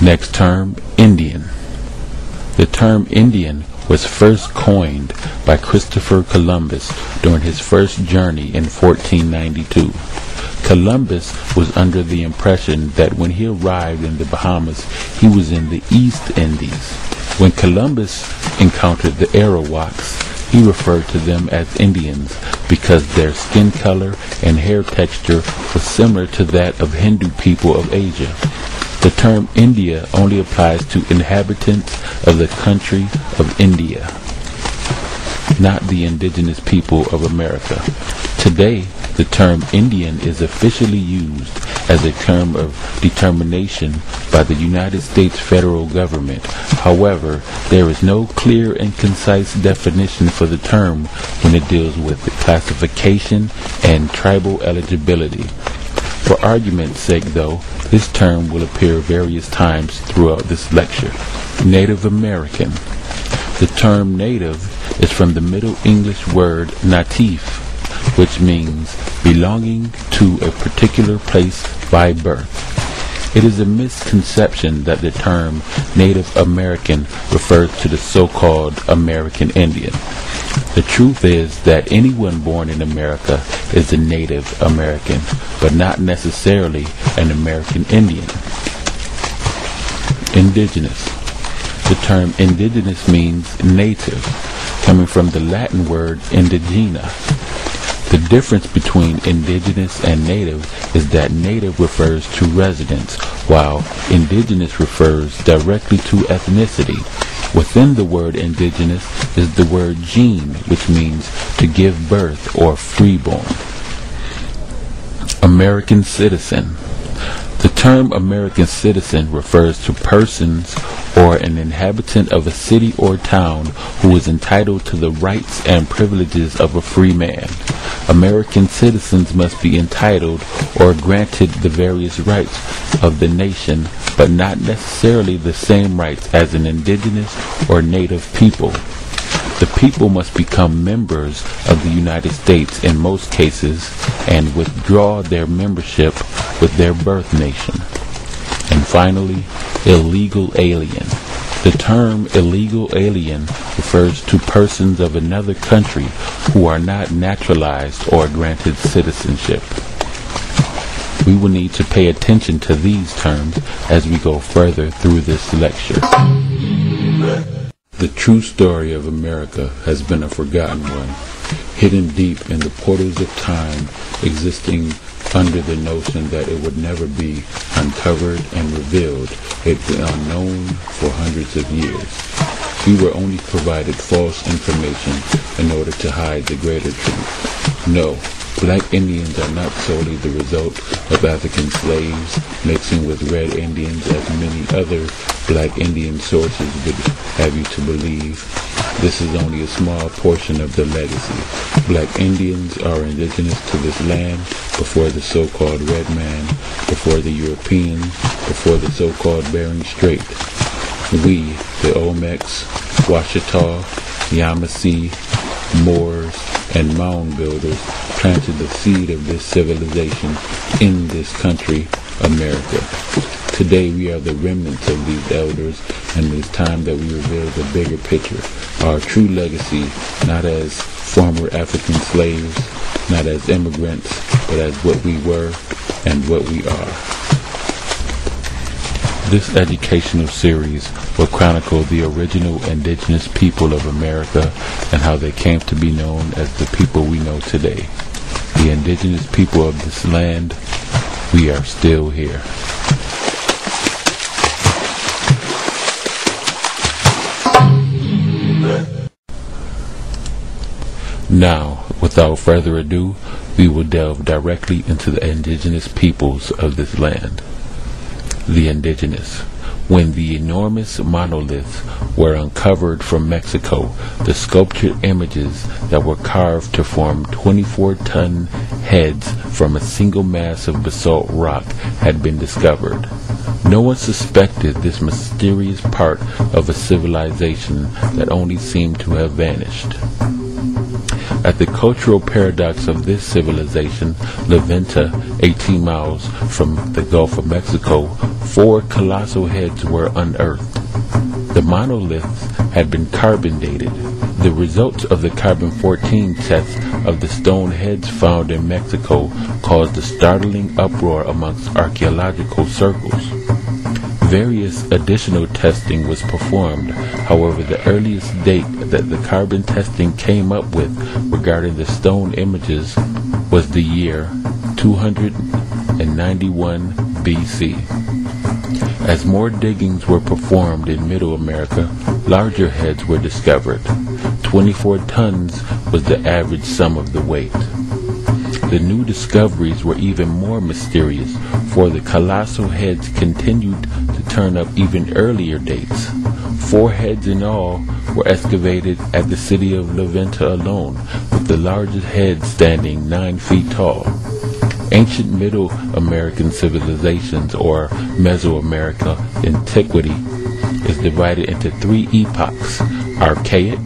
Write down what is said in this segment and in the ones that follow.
Next term, Indian. The term Indian was first coined by Christopher Columbus during his first journey in 1492. Columbus was under the impression that when he arrived in the Bahamas, he was in the East Indies. When Columbus encountered the Arawaks, he referred to them as Indians because their skin color and hair texture was similar to that of Hindu people of Asia. The term India only applies to inhabitants of the country of India, not the indigenous people of America. Today, the term Indian is officially used as a term of determination by the United States federal government. However, there is no clear and concise definition for the term when it deals with the classification and tribal eligibility. For argument's sake, though, this term will appear various times throughout this lecture. Native American. The term native is from the Middle English word natif, which means belonging to a particular place by birth. It is a misconception that the term Native American refers to the so-called American Indian. The truth is that anyone born in America is a Native American, but not necessarily an American Indian. Indigenous. The term indigenous means native, coming from the Latin word indigena. The difference between indigenous and native is that native refers to residence, while indigenous refers directly to ethnicity. Within the word indigenous is the word gene, which means to give birth or freeborn. American citizen. The term American citizen refers to persons or an inhabitant of a city or town who is entitled to the rights and privileges of a free man. American citizens must be entitled or granted the various rights of the nation, but not necessarily the same rights as an indigenous or native people. The people must become members of the United States in most cases and withdraw their membership with their birth nation. And finally, illegal alien. The term illegal alien refers to persons of another country who are not naturalized or granted citizenship. We will need to pay attention to these terms as we go further through this lecture. The true story of America has been a forgotten one, hidden deep in the portals of time, existing under the notion that it would never be uncovered and revealed. It been unknown for hundreds of years. We were only provided false information in order to hide the greater truth. No, black Indians are not solely the result of African slaves mixing with red Indians as many other black Indian sources would have you to believe. This is only a small portion of the legacy. Black Indians are indigenous to this land before the so-called red man, before the Europeans, before the so-called Bering Strait. We, the Olmecs, Washita, Yamasee, Moors, and mound builders planted the seed of this civilization in this country, America. Today we are the remnants of these elders, and it is time that we reveal the bigger picture, our true legacy, not as former African slaves, not as immigrants, but as what we were and what we are. This educational series will chronicle the original indigenous people of America and how they came to be known as the people we know today. The indigenous people of this land, we are still here. Now, without further ado, we will delve directly into the indigenous peoples of this land. The indigenous. When the enormous monoliths were uncovered from Mexico, the sculptured images that were carved to form 24-ton heads from a single mass of basalt rock had been discovered. No one suspected this mysterious part of a civilization that only seemed to have vanished. At the cultural paradox of this civilization, Levanta, 18 miles from the Gulf of Mexico, 4 colossal heads were unearthed. The monoliths had been carbon dated. The results of the carbon-14 tests of the stone heads found in Mexico caused a startling uproar amongst archaeological circles. Various additional testing was performed. However, the earliest date that the carbon testing came up with regarding the stone images was the year 291 BC. As more diggings were performed in Middle America, larger heads were discovered. 24 tons was the average sum of the weight. The new discoveries were even more mysterious, for the colossal heads continued to turn up even earlier dates. 4 heads in all were excavated at the city of Levanta alone, with the largest head standing 9 feet tall. Ancient Middle American civilizations, or Mesoamerica antiquity, is divided into 3 epochs: Archaic,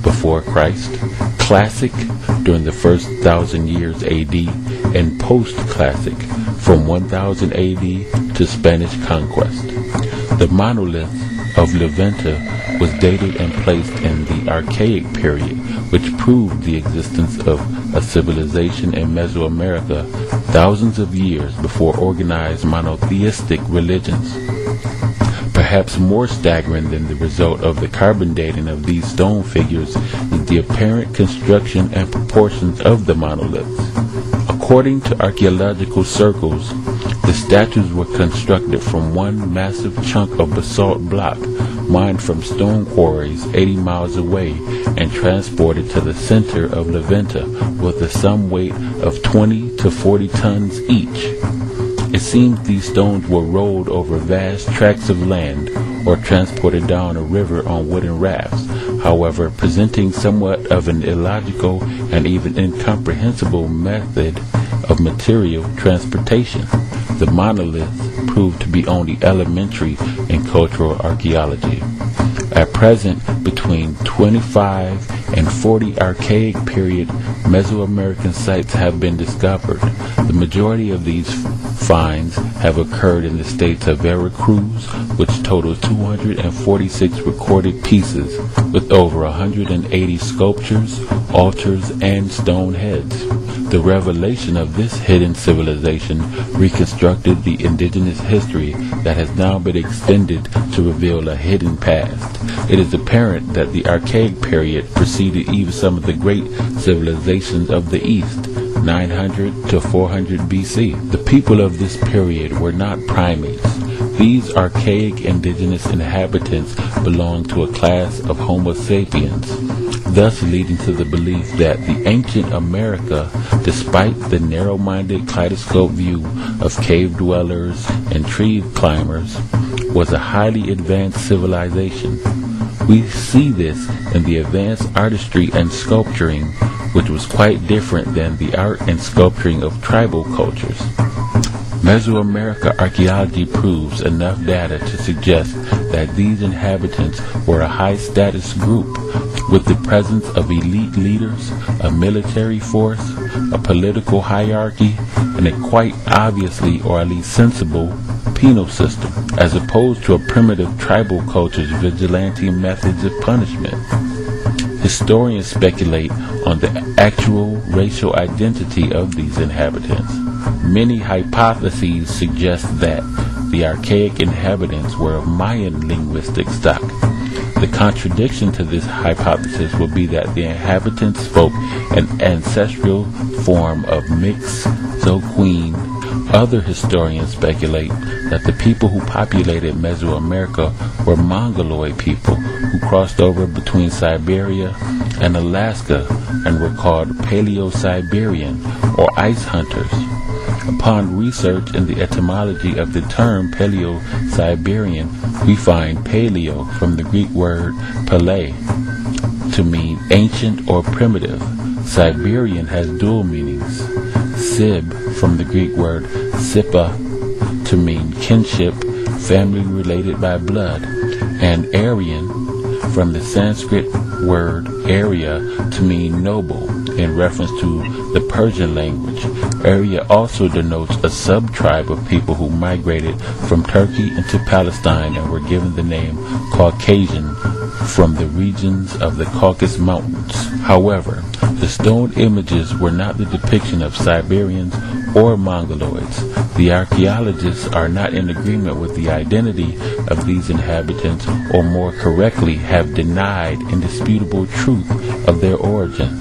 before Christ; Classic, during the first 1,000 years AD; and Post-Classic, from 1000 AD to Spanish conquest. The monolith of Levanta was dated and placed in the Archaic period, which proved the existence of a civilization in Mesoamerica thousands of years before organized monotheistic religions. Perhaps more staggering than the result of the carbon dating of these stone figures is the apparent construction and proportions of the monoliths. According to archaeological circles, the statues were constructed from one massive chunk of basalt block mined from stone quarries 80 miles away and transported to the center of Levanta with a sum weight of 20 to 40 tons each. It seems these stones were rolled over vast tracts of land or transported down a river on wooden rafts, however, presenting somewhat of an illogical and even incomprehensible method of material transportation. The monoliths proved to be only elementary in cultural archaeology. At present, between 25 and 40 Archaic period Mesoamerican sites have been discovered. The majority of these finds have occurred in the states of Veracruz, which totals 246 recorded pieces with over 180 sculptures, altars, and stone heads. The revelation of this hidden civilization reconstructed the indigenous history that has now been extended to reveal a hidden past. It is apparent that the Archaic period preceded even some of the great civilizations of the East, 900 to 400 BC. The people of this period were not primates. These archaic indigenous inhabitants belonged to a class of Homo sapiens, thus leading to the belief that the ancient America, despite the narrow-minded kaleidoscope view of cave dwellers and tree climbers, was a highly advanced civilization. We see this in the advanced artistry and sculpturing, which was quite different than the art and sculpturing of tribal cultures. Mesoamerica archaeology proves enough data to suggest that these inhabitants were a high-status group with the presence of elite leaders, a military force, a political hierarchy, and a quite obviously, or at least sensible, penal system, as opposed to a primitive tribal culture's vigilante methods of punishment. Historians speculate on the actual racial identity of these inhabitants. Many hypotheses suggest that the archaic inhabitants were of Mayan linguistic stock. The contradiction to this hypothesis would be that the inhabitants spoke an ancestral form of mixed Zoqueen. Other historians speculate that the people who populated Mesoamerica were Mongoloid people who crossed over between Siberia and Alaska and were called Paleo-Siberian or ice hunters. Upon research in the etymology of the term Paleo-Siberian, we find paleo from the Greek word pale to mean ancient or primitive. Siberian has dual meanings. Sib from the Greek word sipa to mean kinship, family related by blood, and Aryan from the Sanskrit word Arya to mean noble. in reference to the Persian language. Arya also denotes a sub-tribe of people who migrated from Turkey into Palestine and were given the name Caucasian from the regions of the Caucasus Mountains. However, the stone images were not the depiction of Siberians or Mongoloids. The archaeologists are not in agreement with the identity of these inhabitants, or more correctly, have denied indisputable truth of their origin.